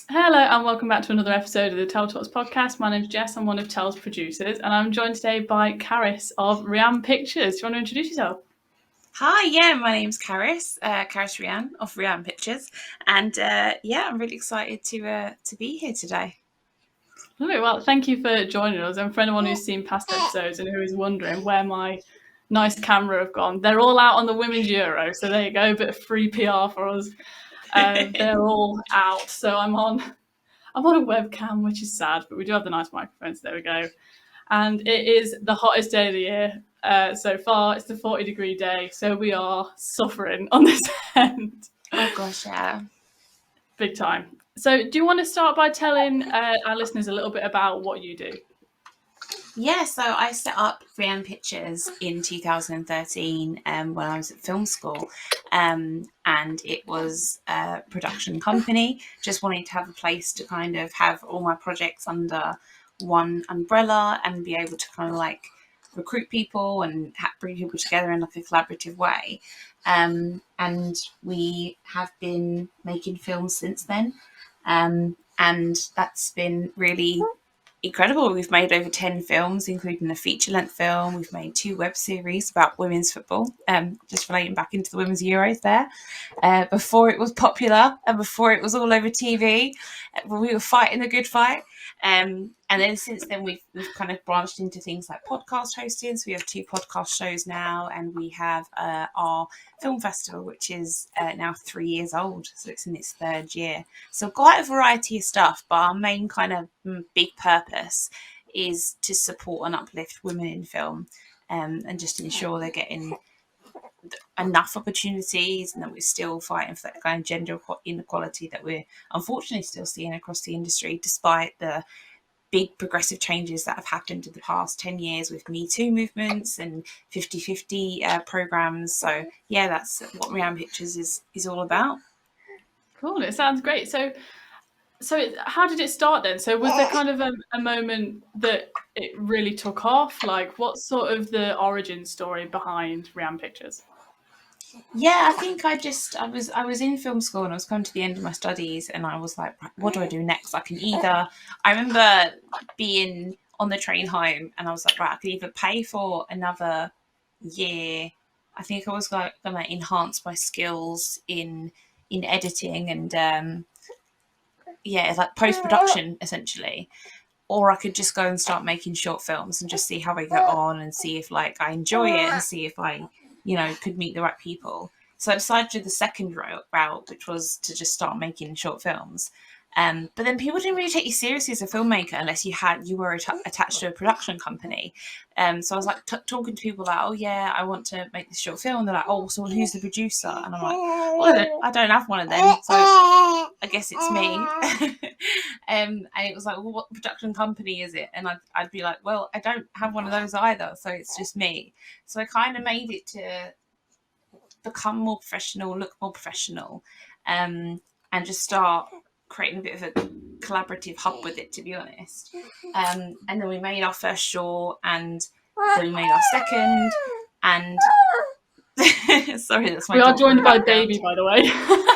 Hello and welcome back to another episode of the Tell Talks podcast. My name's Jess, I'm one of Tell's producers, and I'm joined today by Caris of Rianne Pictures. Do you want to introduce yourself? Hi, my name's Caris, Caris Rianne of Rianne Pictures, and I'm really excited to be here today. Lovely. Well, thank you for joining us. And for anyone who's seen past episodes and who is wondering where my nice camera have gone, they're all out on the Women's Euro. So there you go, a bit of free PR for us. They're all out. So I'm on a webcam, which is sad, but we do have the nice microphones. There we go. And it is the hottest day of the year. So far, it's the 40-degree day. So we are suffering on this end. Oh gosh, yeah. Big time. So do you want to start by telling our listeners a little bit about what you do? Yeah, so I set up Rianne Pictures in 2013 when I was at film school, and it was a production company. Just wanted to have a place to kind of have all my projects under one umbrella and be able to kind of like recruit people and bring people together in like a collaborative way. And we have been making films since then, and that's been really incredible. We've made over 10 films, including a feature-length film. We've made 2 web series about women's football, just relating back into the Women's Euros there. Before it was popular and before it was all over TV, when we were fighting the good fight. And then since then, we've kind of branched into things like podcast hosting. So we have 2 podcast shows now, and we have our film festival, which is now 3 years old. So it's in its 3rd year. So quite a variety of stuff, but our main kind of big purpose is to support and uplift women in film, and just ensure they're getting enough opportunities, and that we're still fighting for that kind of gender inequality that we're unfortunately still seeing across the industry, despite the big progressive changes that have happened in the past 10 years with Me Too movements and 50-50 programs. So yeah, that's what Rianne Pictures is all about. Cool. It sounds great. So how did it start then? So was there kind of a moment that it really took off? Like, what's sort of the origin story behind Rianne Pictures? Yeah, I think I was in film school and I was coming to the end of my studies, and I was like, what do I do next? I remember being on the train home and I was like, right, I can either pay for another year. I think I was going to enhance my skills in editing and like post-production essentially, or I could just go and start making short films and just see how I get on and see if like I enjoy it and see if I could meet the right people. So I decided to do the second route, which was to just start making short films. But then people didn't really take you seriously as a filmmaker unless you were attached to a production company. So I was like talking to people like, oh yeah, I want to make this short film. And they're like, oh, so who's the producer? And I'm like, well, I don't have one of them, so I guess it's me. And it was like, well, what production company is it? And I'd be like, well, I don't have one of those either, so it's just me. So I kind of made it to become more professional, look more professional, and just start creating a bit of a collaborative hub with it, to be honest. And then we made our first short, and then we made our second, and sorry, that's my. We are joined by Baby, by the way.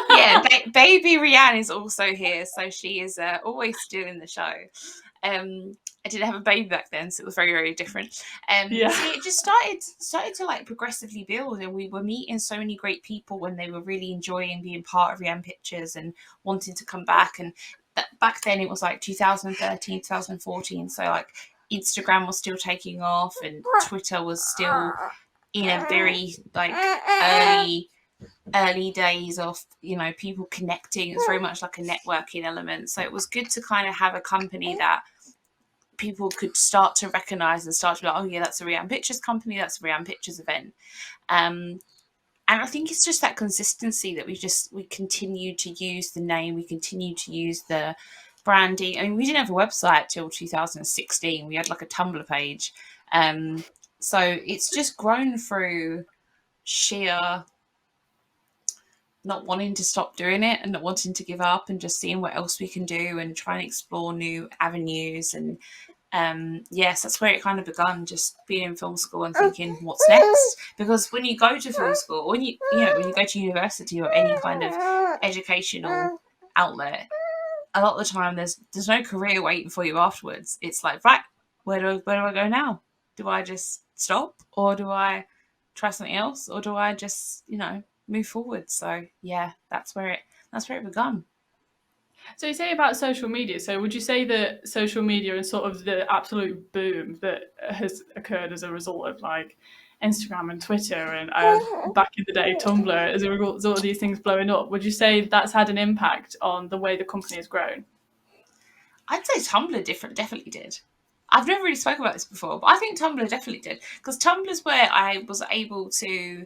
Yeah, baby Rianne is also here, so she is always still in the show. I didn't have a baby back then, so it was very, very different. So it just started to like progressively build, and we were meeting so many great people when they were really enjoying being part of Rianne Pictures and wanting to come back. And back then it was like 2013, 2014, so like Instagram was still taking off, and Twitter was still in a very like early days of people connecting. It's very much like a networking element, so it was good to kind of have a company that people could start to recognize and start to be like, oh yeah, that's a Rianne Pictures company, that's a Rianne Pictures event. And I think it's just that consistency that we continue to use the name, we continue to use the branding. I mean, we didn't have a website till 2016. We had like a Tumblr page. So it's just grown through sheer not wanting to stop doing it and not wanting to give up, and just seeing what else we can do and trying to explore new avenues. And yes, that's where it kind of begun, just being in film school and thinking, what's next? Because when you go to film school, when you go to university or any kind of educational outlet, a lot of the time there's no career waiting for you afterwards. It's like, right, where do I go now? Do I just stop, or do I try something else, or do I just, move forward? So yeah, that's where it begun. So you say about social media. So would you say that social media and sort of the absolute boom that has occurred as a result of like Instagram and Twitter and back in the day Tumblr, as a result of these things blowing up, would you say that's had an impact on the way the company has grown? I'd say Tumblr definitely did. I've never really spoken about this before, but I think Tumblr definitely did, because Tumblr's where I was able to.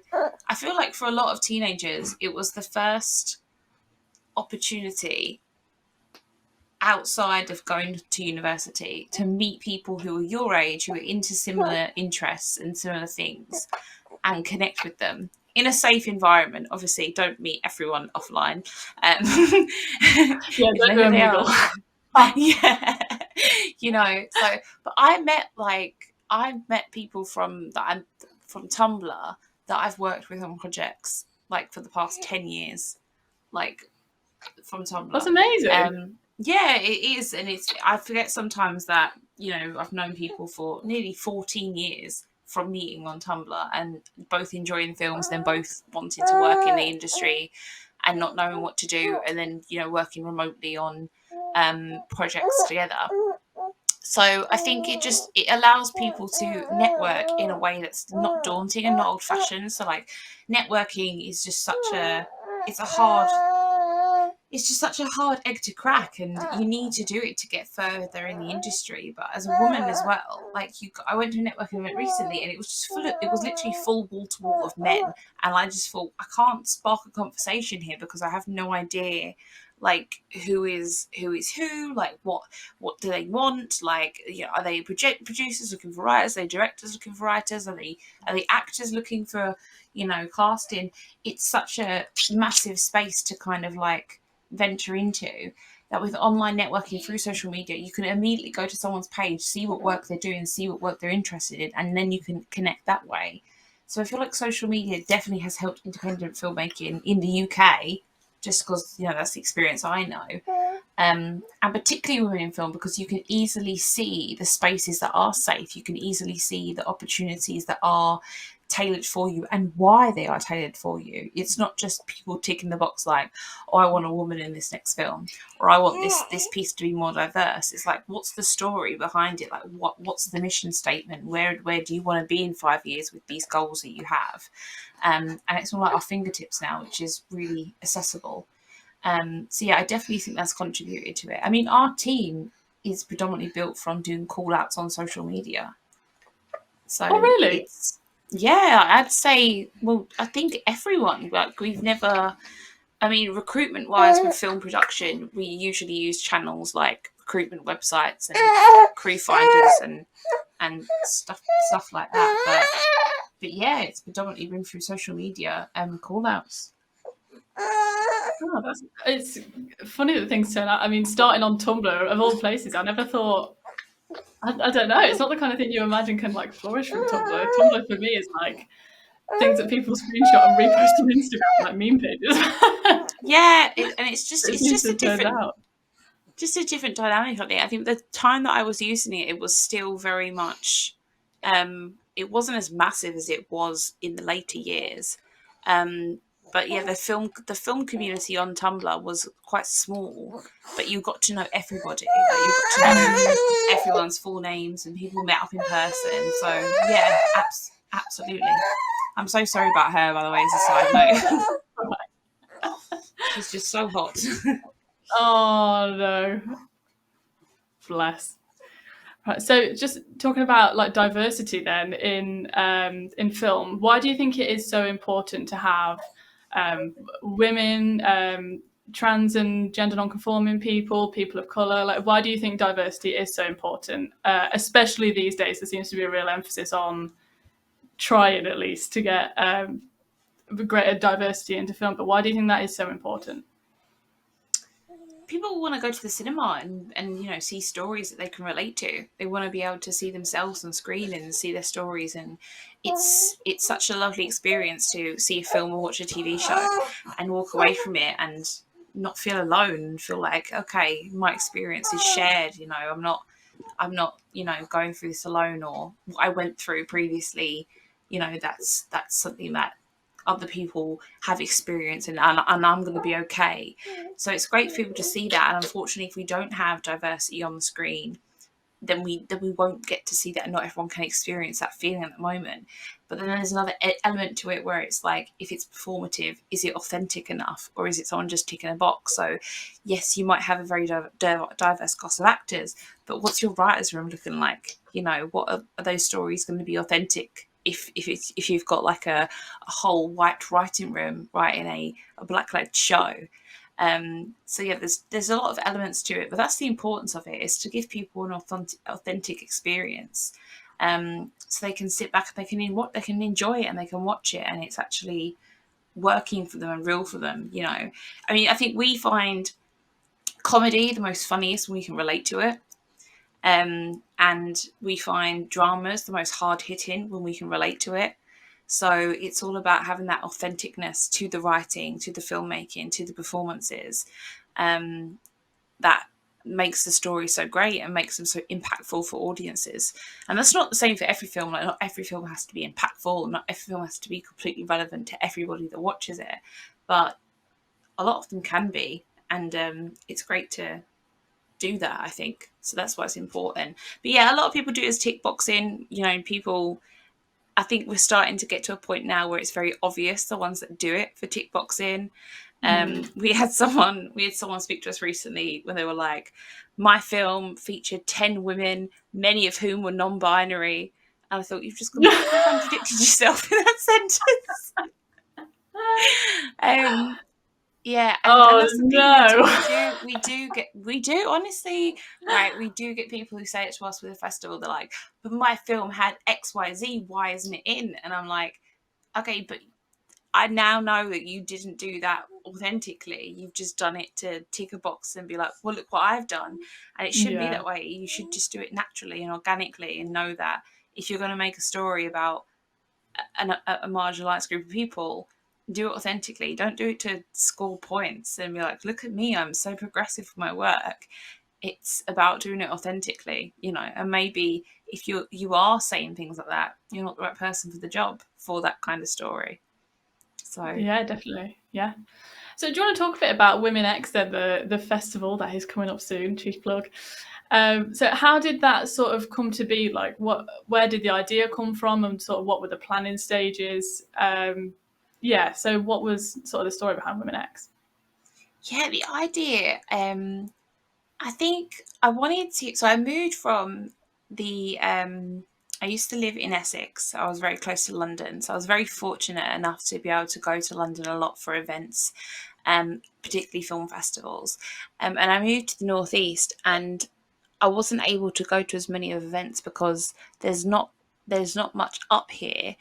I feel like for a lot of teenagers, it was the first opportunity outside of going to university to meet people who are your age, who are into similar interests and similar things, and connect with them in a safe environment. Obviously, don't meet everyone offline. Yeah, You know don't who they mingle. are. Yeah, So, but I met people from Tumblr that I've worked with on projects like for the past 10 years, like from Tumblr. That's amazing. Yeah, it is, and I forget sometimes that I've known people for nearly 14 years from meeting on Tumblr, and both enjoying films, then both wanting to work in the industry and not knowing what to do, and then working remotely on projects together. So I think it allows people to network in a way that's not daunting and not old fashioned. So like networking is just it's just such a hard egg to crack, and you need to do it to get further in the industry. But as a woman as well, I went to a networking event recently, and it was just it was literally full wall to wall of men, and I just thought, I can't spark a conversation here because I have no idea like who is who, like what do they want, like are they producers looking for writers, are they directors looking for writers, are they actors looking for casting. It's such a massive space to kind of like venture into, that with online networking through social media, you can immediately go to someone's page, see what work they're doing, see what work they're interested in, and then you can connect that way. So I feel like social media definitely has helped independent filmmaking in the UK, just because that's the experience I know, and particularly women in film, because you can easily see the spaces that are safe, you can easily see the opportunities that are tailored for you and why they are tailored for you. It's not just people ticking the box like, oh, I want a woman in this next film, or I want this piece to be more diverse. It's like, what's the story behind it? Like what's the mission statement? Where do you want to be in 5 years with these goals that you have? And it's all at our fingertips now, which is really accessible. So yeah, I definitely think that's contributed to it. I mean, our team is predominantly built from doing call outs on social media. So oh, really? Yeah, I'd say, well, I think everyone, like recruitment wise with film production, we usually use channels like recruitment websites and crew finders and stuff like that. But yeah, it's predominantly been through social media and call outs. Oh, it's funny that things turn out. I mean, starting on Tumblr of all places, I never thought. I don't know. It's not the kind of thing you imagine can like flourish from Tumblr. Tumblr for me is like things that people screenshot and repost on Instagram, like meme pages. Yeah, and it's just a different dynamic on it. I think the time that I was using it, it was still very much. It wasn't as massive as it was in the later years. But yeah, the film community on Tumblr was quite small, but you got to know everybody. Like, you got to know everyone's full names, and people met up in person. So yeah, absolutely. I'm so sorry about her, by the way, as a side note. She's just so hot. Oh no, bless. Right, so just talking about like diversity then in film, why do you think it is so important to have women, trans and gender non-conforming people of color? Like, why do you think diversity is so important, especially these days? There seems to be a real emphasis on trying at least to get greater diversity into film, but why do you think that is so important? People want to go to the cinema and see stories that they can relate to. They want to be able to see themselves on screen and see their stories, and it's such a lovely experience to see a film or watch a TV show and walk away from it and not feel alone and feel like, okay, my experience is shared. You know, I'm not, you know, going through this alone, or what I went through previously. You know, that's something that other people have experienced, and I'm going to be okay. So it's great for people to see that. And unfortunately, if we don't have diversity on the screen, then we won't get to see that. Not everyone can experience that feeling at the moment. But then there's another element to it where it's like, if it's performative, is it authentic enough, or is it someone just ticking a box? So yes, you might have a very diverse cast of actors, but what's your writers room looking like? You know, what are those stories going to be authentic if you've got like a whole white writing room writing a black led show? So yeah, there's a lot of elements to it, but that's the importance of it, is to give people an authentic experience, so they can sit back and they can enjoy it, and they can watch it, and it's actually working for them and real for them. You know, I mean, I think we find comedy the most funniest when we can relate to it. And we find dramas the most hard hitting when we can relate to it. So it's all about having that authenticness to the writing, to the filmmaking, to the performances, that makes the story so great and makes them so impactful for audiences. And that's not the same for every film. Like, not every film has to be impactful, not every film has to be completely relevant to everybody that watches it, but a lot of them can be. And it's great to do that, I think. So that's why it's important. But yeah, a lot of people do it as tick boxing. You know, people, I think we're starting to get to a point now where it's very obvious the ones that do it for tick boxing. We had someone speak to us recently when they were like, my film featured 10 women, many of whom were non-binary. And I thought, you've just completely contradicted yourself in that sentence. Yeah, and that's the thing. We do honestly, right? We do get people who say it to us with a festival. They're like, but my film had X, Y, Z. Why isn't it in? And I'm like, okay, but I now know that you didn't do that authentically. You've just done it to tick a box and be like, well, look what I've done. And it shouldn't be that way. You should just do it naturally and organically, and know that if you're going to make a story about a marginalized group of people, do it authentically. Don't do it to score points and be like, look at me, I'm so progressive with my work. It's about doing it authentically, you know. And maybe if you are saying things like that, you're not the right person for the job for that kind of story. So yeah, definitely. Yeah. So do you want to talk a bit about Women X then, the festival that is coming up soon, cheap plug. So how did that sort of come to be? Like, where did the idea come from, and sort of what were the planning stages? So what was sort of the story behind Women X? yeah, the idea, I think I wanted to, so I moved from I used to live in Essex. So I was very close to London. So I was very fortunate enough to be able to go to London a lot for events, particularly film festivals. And I moved to the Northeast, and I wasn't able to go to as many events because there's not much up here.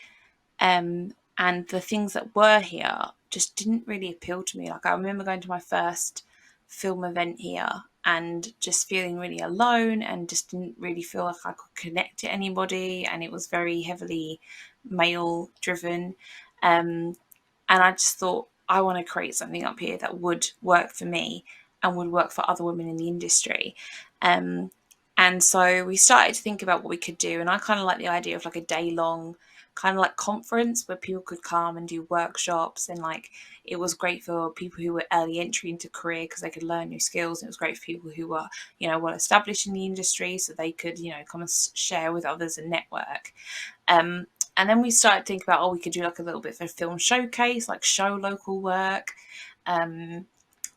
And the things that were here just didn't really appeal to me. Like, I remember going to my first film event here and just feeling really alone, and just didn't really feel like I could connect to anybody, and it was very heavily male driven. And I just thought, I want to create something up here that would work for me and would work for other women in the industry. And so we started to think about what we could do, and I kind of like the idea of like a day long kind of like conference where people could come and do workshops, and like, it was great for people who were early entry into career because they could learn new skills, and it was great for people who were, you know, well established in the industry, so they could, you know, come and share with others and network. And then we started thinking about, we could do like a little bit of a film showcase, like show local work.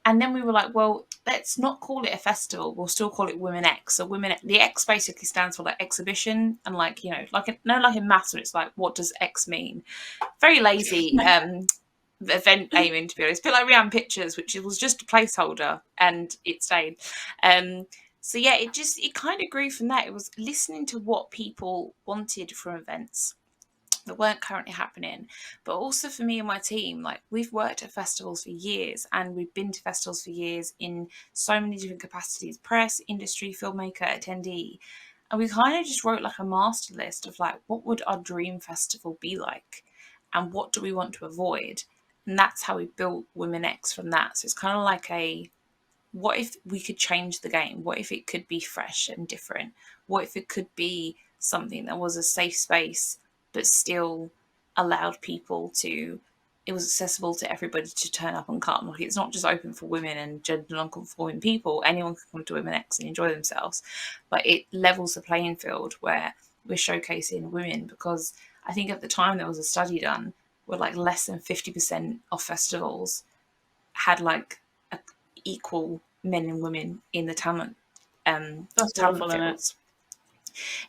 And then we were like, well, let's not call it a festival. We'll still call it Women X. So the X basically stands for like exhibition, and like, you know, like like in maths, when it's like, what does X mean? Very lazy event aiming, to be honest. A bit like Rianne Pictures, which was just a placeholder, and it stayed. So yeah, it kind of grew from that. It was listening to what people wanted from events that weren't currently happening, but also for me and my team, like, we've worked at festivals for years, and we've been to festivals for years in so many different capacities: press, industry, filmmaker, attendee. And we kind of just wrote like a master list of like, what would our dream festival be like, and what do we want to avoid? And that's how we built Women X from that. So it's kind of like what if we could change the game? What if it could be fresh and different? What if it could be something that was a safe space but still allowed people to, it was accessible to everybody to turn up and come? Like, it's not just open for women and gender non-conforming people. Anyone can come to Women X and enjoy themselves, but it levels the playing field where we're showcasing women. Because I think at the time there was a study done where like less than 50% of festivals had like a equal men and women in the That's talent awful, isn't it? fields.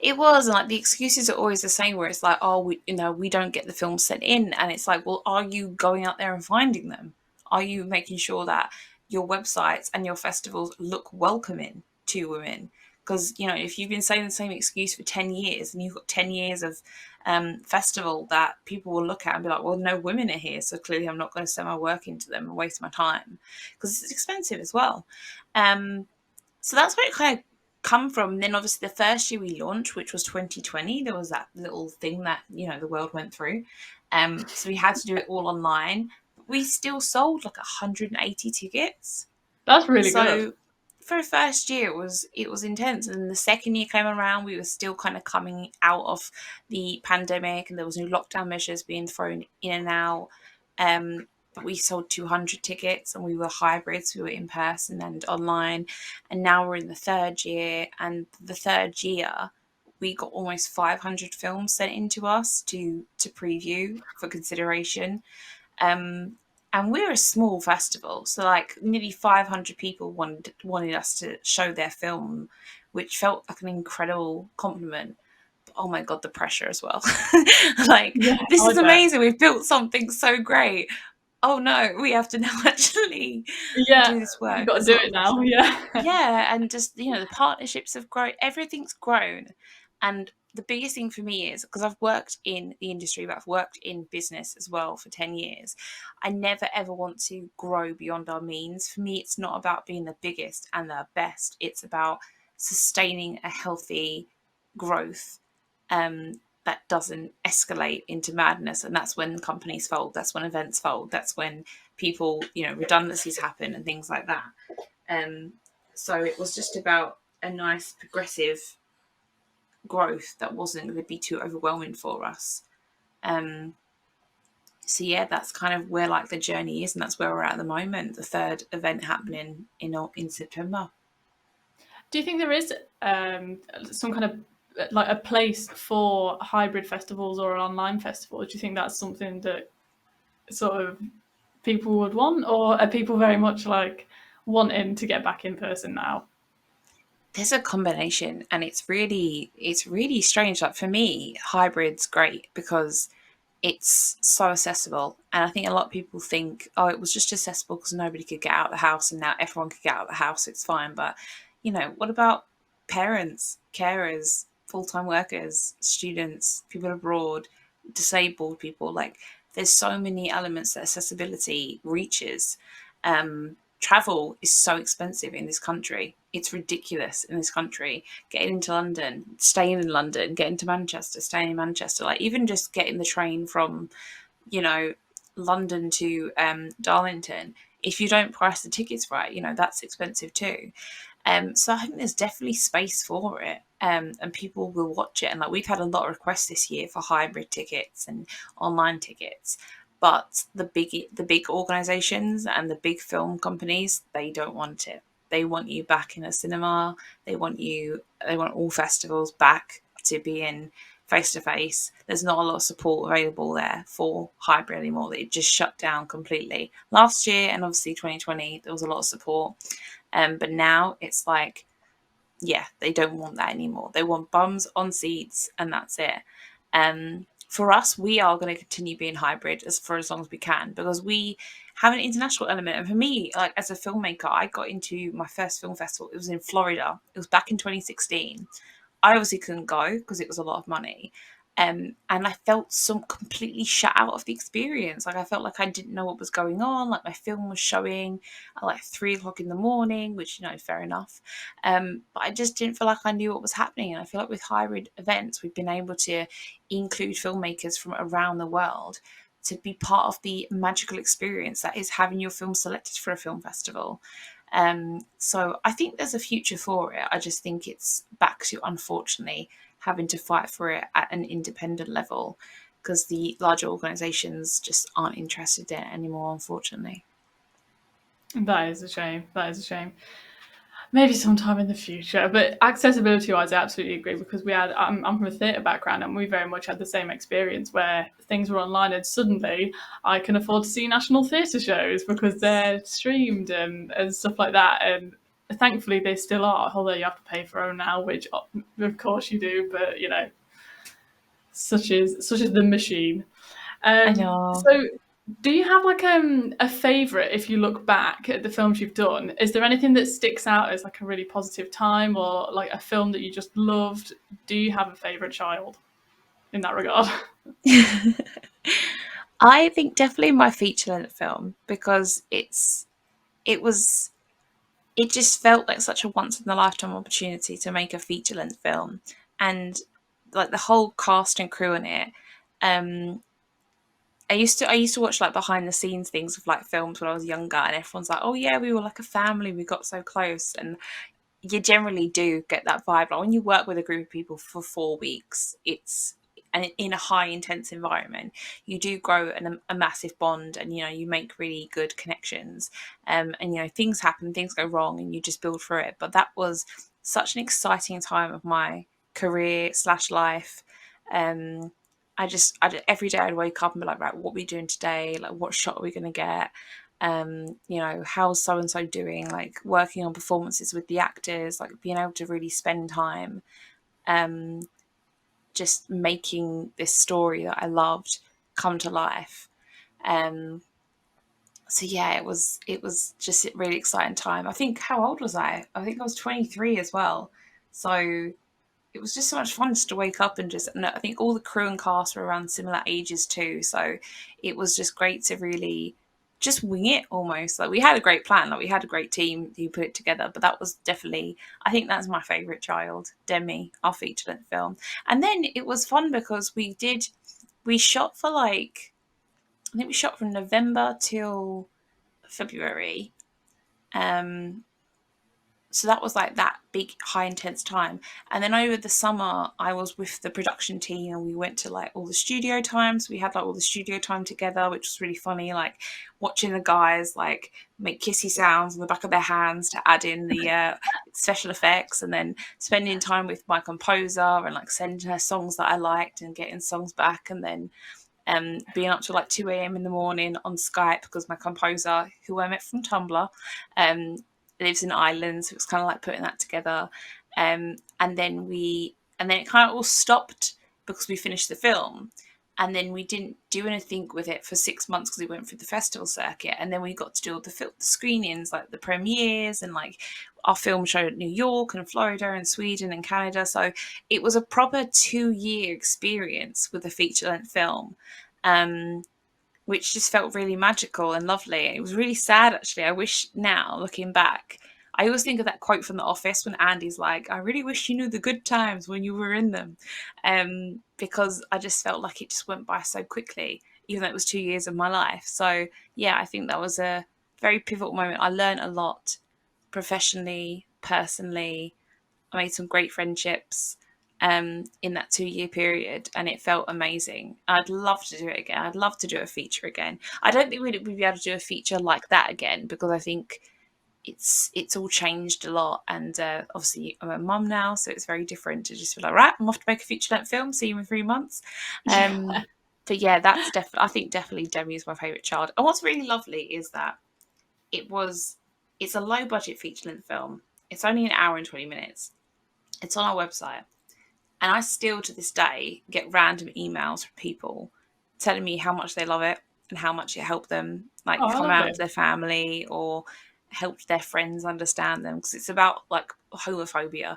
It was, and like the excuses are always the same, where it's like, oh, we don't get the films sent in, and it's like, well, are you going out there and finding them? Are you making sure that your websites and your festivals look welcoming to women? Because if you've been saying the same excuse for 10 years and you've got 10 years of festival that people will look at and be like, well, no women are here, so clearly I'm not going to send my work into them and waste my time, because it's expensive as well. So that's where it kind of come from. And then obviously the first year we launched, which was 2020, there was that little thing that the world went through. So we had to do it all online. We still sold like 180 tickets. That's really good. So for a first year, it was intense. And then the second year came around, we were still kind of coming out of the pandemic, and there was new lockdown measures being thrown in and out. But we sold 200 tickets, and we were hybrids. We were in person and online. And now we're in the third year, and the third year we got almost 500 films sent into us to preview for consideration. And we're a small festival, so like nearly 500 people wanted us to show their film, which felt like an incredible compliment. But oh my god, the pressure as well. Like, Yeah, this I is bet. amazing. We've built something so great. Oh no, we have to now actually Yeah, do this you work. got to There's a do lot of it now. pressure. Yeah. Yeah, and just the partnerships have grown. Everything's grown, and the biggest thing for me is, because I've worked in the industry, but I've worked in business as well for 10 years. I never ever want to grow beyond our means. For me, it's not about being the biggest and the best. It's about sustaining a healthy growth that doesn't escalate into madness. And that's when companies fold. That's when events fold. That's when people, redundancies happen and things like that. So it was just about a nice progressive growth that wasn't going to be too overwhelming for us. Um, so yeah, that's kind of where like the journey is, and that's where we're at the moment. The third event happening in September. Do you think there is some kind of like a place for hybrid festivals or an online festival? Do you think that's something that sort of people would want, or are people very much like wanting to get back in person now? There's a combination, and it's really strange. Like, for me, hybrid's great because it's so accessible. And I think a lot of people think, oh, it was just accessible because nobody could get out of the house, and now everyone could get out of the house, so it's fine. But what about parents, carers, full-time workers, students, people abroad, disabled people? Like, there's so many elements that accessibility reaches. Travel is so expensive in this country. It's ridiculous in this country. Getting into London, staying in London, getting to Manchester, staying in Manchester, like even just getting the train from, London to Darlington, if you don't price the tickets right, that's expensive too. So I think there's definitely space for it. And people will watch it. And like, we've had a lot of requests this year for hybrid tickets and online tickets. But the big organizations and the big film companies, they don't want it. They want you back in a cinema. They want all festivals back to be in face to face. There's not a lot of support available there for hybrid anymore. It just shut down completely. Last year, and obviously 2020, there was a lot of support. But now it's like, yeah, they don't want that anymore. They want bums on seats, and that's it. For us, we are going to continue being hybrid for as long as we can, because we have an international element. And for me, like, as a filmmaker, I got into my first film festival. It was in Florida. It was back in 2016. I obviously couldn't go because it was a lot of money. And I felt some completely shut out of the experience. Like, I felt like I didn't know what was going on. Like, my film was showing at like 3 o'clock in the morning, which, fair enough. But I just didn't feel like I knew what was happening. And I feel like with hybrid events, we've been able to include filmmakers from around the world to be part of the magical experience that is having your film selected for a film festival. So I think there's a future for it. I just think it's back to, unfortunately, having to fight for it at an independent level, because the larger organisations just aren't interested in it anymore, unfortunately. That is a shame. That is a shame. Maybe sometime in the future, but accessibility-wise, I absolutely agree, because I'm from a theatre background, and we very much had the same experience where things were online, and suddenly I can afford to see national theatre shows because they're streamed and stuff like that. And thankfully, they still are, although you have to pay for them now, which of course you do. But such is the machine. I know. So, do you have like a favourite if you look back at the films you've done? Is there anything that sticks out as like a really positive time, or like a film that you just loved? Do you have a favourite child in that regard? I think definitely my feature-length film, because it just felt like such a once-in-a-lifetime opportunity to make a feature-length film, and like the whole cast and crew in it. I used to watch like behind the scenes things of like films when I was younger, and everyone's like, "Oh yeah, we were like a family, we got so close," and you generally do get that vibe. Like when you work with a group of people for 4 weeks, and in a high intense environment, you do grow a massive bond, and you make really good connections. And things happen, things go wrong, and you just build through it. But that was such an exciting time of my career / life. Every day I'd wake up and be like, right, what are we doing today? Like, what shot are we going to get? How's so and so doing? Like working on performances with the actors, like being able to really spend time, just making this story that I loved come to life. So yeah, it was just a really exciting time. I think, how old was I? I think I was 23 as well. So it was just so much fun just to wake up and I think all the crew and cast were around similar ages too. So it was just great to really just wing it almost. Like we had a great plan, like we had a great team who put it together, but that was definitely, I think that's my favourite child, Demi, our feature length film. And then it was fun because we shot for like, I think we shot from November till February. So that was like that big high intense time, and then over the summer I was with the production team, and we went to like all the studio times. We had like all the studio time together, which was really funny, like watching the guys like make kissy sounds on the back of their hands to add in the special effects, and then spending time with my composer and like sending her songs that I liked and getting songs back, and then being up to like 2 a.m. in the morning on Skype, because my composer, who I met from Tumblr, lives in Ireland, so it was kind of like putting that together. And then it kind of all stopped because we finished the film, and then we didn't do anything with it for 6 months because we went through the festival circuit, and then we got to do all the screenings, like the premieres, and like our film showed at New York and Florida and Sweden and Canada. So it was a proper 2-year experience with a feature-length film, which just felt really magical and lovely. It was really sad, actually. I wish now, looking back, I always think of that quote from The Office when Andy's like, "I really wish you knew the good times when you were in them," because I just felt like it just went by so quickly, even though it was 2 years of my life. So yeah, I think that was a very pivotal moment. I learned a lot professionally, personally. I made some great friendships in that 2-year period, and it felt amazing. I'd love to do it again. I'd love to do a feature again. I don't think we'd be able to do a feature like that again, because I think it's all changed a lot, and obviously I'm a mum now, so it's very different to just be like, right, I'm off to make a feature-length film, see you in 3 months. But yeah, that's definitely Demi is my favourite child. And what's really lovely is that it's a low budget feature-length film. It's only an hour and 20 minutes. It's on our website. And I still, to this day, get random emails from people telling me how much they love it and how much it helped them come out of their family or helped their friends understand them, because it's about like homophobia.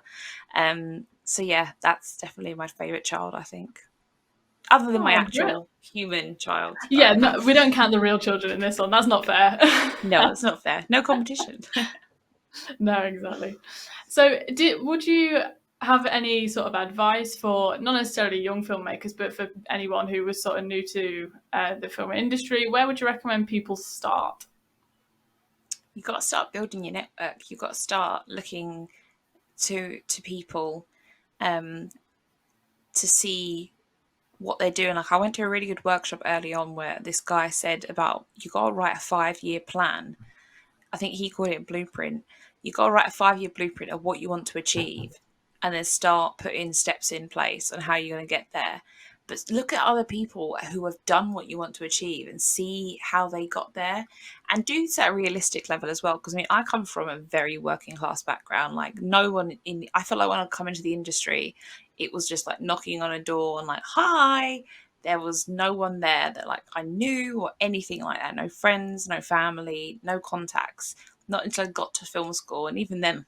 So yeah, that's definitely my favourite child, I think. Other than my actual human child. Yeah, no, we don't count the real children in this one. That's not fair. No, that's not fair. No competition. No, exactly. So would you have any sort of advice for not necessarily young filmmakers, but for anyone who was sort of new to the film industry, where would you recommend people start? You've got to start building your network. You've got to start looking to people to see what they're doing. Like, I went to a really good workshop early on where this guy said about you got to write a 5-year plan. I think he called it a blueprint. You got to write a 5-year blueprint of what you want to achieve, and then start putting steps in place on how you're going to get there. But look at other people who have done what you want to achieve and see how they got there, and do it at a realistic level as well. Because I mean, I come from a very working class background. Like, no one in, I feel like when I come into the industry, it was just like knocking on a door and like, hi. There was no one there that like I knew or anything like that. No friends, no family, no contacts. Not until I got to film school, and even then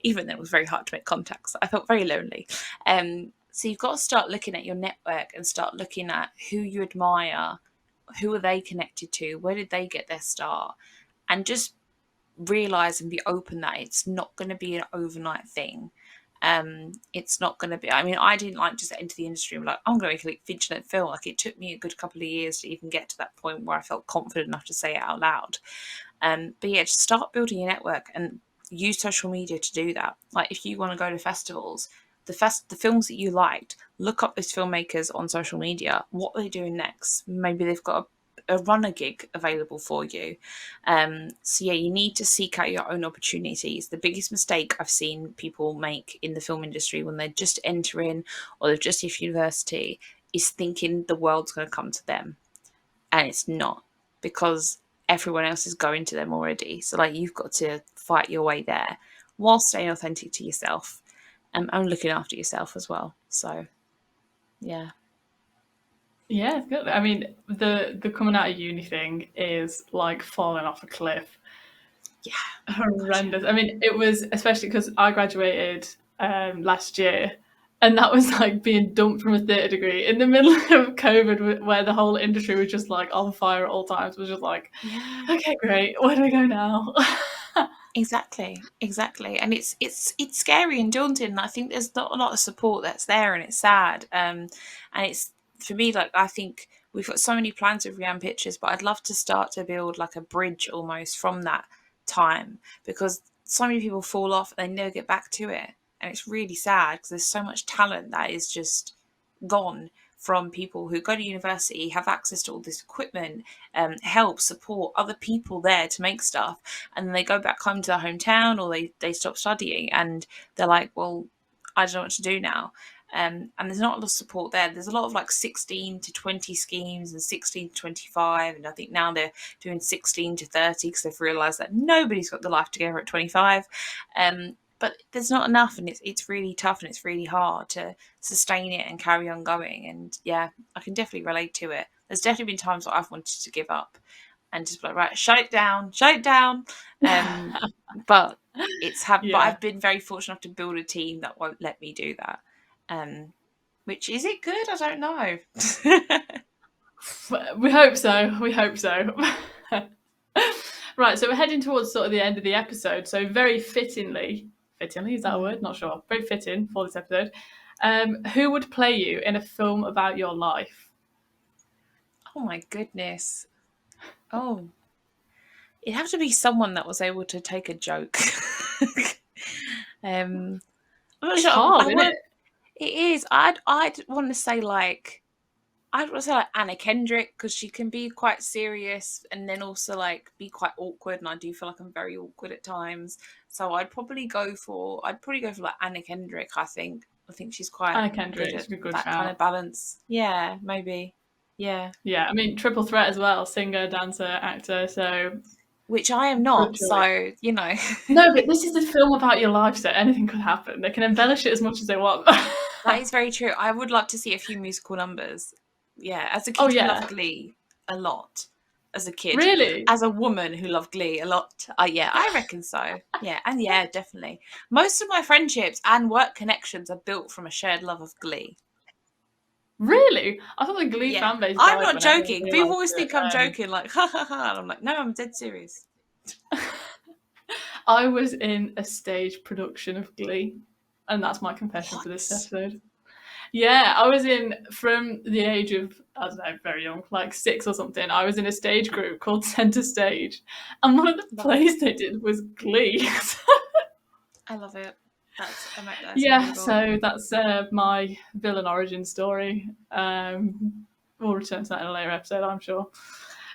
it was very hard to make contacts. I felt very lonely. So you've got to start looking at your network and start looking at who you admire, who are they connected to, where did they get their start, and just realize and be open that it's not going to be an overnight thing. It's not going to be, I mean, I didn't like just enter the industry and be like, I'm going to make a feature-length film. Like, it took me a good couple of years to even get to that point where I felt confident enough to say it out loud. But yeah, just start building your network and use social media to do that. Like, if you want to go to festivals, the films that you liked, look up those filmmakers on social media. What are they doing next? Maybe they've got a runner gig available for you. So yeah, you need to seek out your own opportunities. The biggest mistake I've seen people make in the film industry when they're just entering or they've just left university is thinking the world's going to come to them, and it's not, because everyone else is going to them already. So like, you've got to fight your way there while staying authentic to yourself, and looking after yourself as well. So yeah. Yeah, it's good. I mean, the coming out of uni thing is like falling off a cliff. Yeah. Horrendous. I mean, it was, especially because I graduated last year, and that was like being dumped from a theatre degree in the middle of COVID, where the whole industry was just like on fire at all times. Was just like, Yeah. okay, great, where do we go now? Exactly. And it's scary and daunting. And I think there's not a lot of support that's there, and it's sad. And it's, for me, like, I think we've got so many plans with Rianne Pictures, but I'd love to start to build like a bridge almost from that time, because so many people fall off and they never get back to it. And it's really sad because there's so much talent that is just gone from people who go to university, have access to all this equipment, help support other people there to make stuff, and then they go back home to their hometown, or they stop studying, and they're like, well, I don't know what to do now. And there's not a lot of support there. There's a lot of like 16 to 20 schemes and 16 to 25, and I think now they're doing 16 to 30 because they've realised that nobody's got the life together at 25. But there's not enough, and it's really tough, and it's really hard to sustain it and carry on going. And yeah, I can definitely relate to it. There's definitely been times that I've wanted to give up and just be like, right, shut it down. But but Yeah, I've been very fortunate enough to build a team that won't let me do that. Which, is it good? I don't know. we hope so. We hope so. Right, so we're heading towards sort of the end of the episode. So very fittingly, is that a word? Not sure. Very fitting for this episode. Who would play you in a film about your life? Oh my goodness. Oh, it'd have to be someone that was able to take a joke. I'm not It's sure. hard, isn't it? It is. I'd want to say like, I'd want to say like Anna Kendrick, because she can be quite serious and then also like be quite awkward, and I do feel like I'm very awkward at times. So I'd probably go for like Anna Kendrick. I think she's quite Anna good Kendrick's at a good that kind of shout. balance. Yeah, maybe. Yeah. Yeah, I mean, triple threat as well, singer, dancer, actor, so Which I am good not, choice. so you know. No, but this is a film about your life, so anything could happen. They can embellish it as much as they want. That is very true. I would love to see a few musical numbers. Yeah, as a Oh, kid who yeah. loved Glee a lot. As a kid, Really? as a woman who loved Glee a lot. Yeah, I reckon so. Yeah, and yeah, definitely. Most of my friendships and work connections are built from a shared love of Glee. Really? I thought the Glee Yeah, fan base I'm died not when everyone joking. People realised always it. think I'm joking, like ha ha ha. And I'm like, no, I'm dead serious. I was in a stage production of Glee. And that's my confession for this What? episode. Yeah, I was in, from the age of, I don't know, very young, like 6 or something, I was in a stage group called Centre Stage. And one of the Love plays it. they did was Glee. I love it. That's Yeah, incredible. so that's my villain origin story. We'll return to that in a later episode, I'm sure.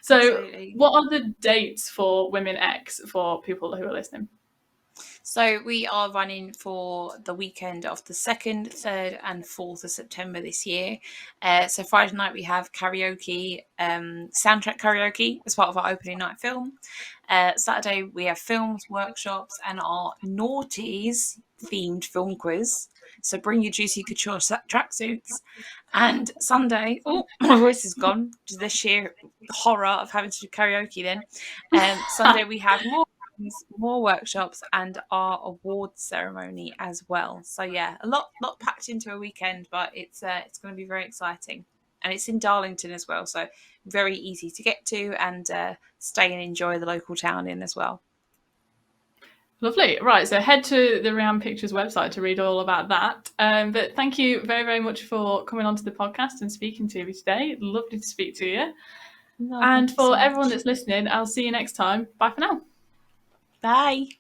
So, Absolutely. what are the dates for Women X for people who are listening? So we are running for the weekend of the 2nd, 3rd and 4th of September this year. So Friday night we have karaoke, soundtrack karaoke as part of our opening night film. Saturday we have films, workshops and our Naughties themed film quiz. So bring your juicy couture tracksuits. And Sunday, oh, my voice is gone. Just the sheer horror of having to do karaoke then. Sunday we have more workshops and our awards ceremony as well. So yeah, a lot packed into a weekend, but it's going to be very exciting. And it's in Darlington as well, so very easy to get to and stay and enjoy the local town in as well. Lovely. Right, so head to the Rianne Pictures website to read all about that. But thank you very, very much for coming onto the podcast and speaking to me today. Lovely to speak to you. No, And thank you so for much. everyone that's listening, I'll see you next time. Bye for now. Bye.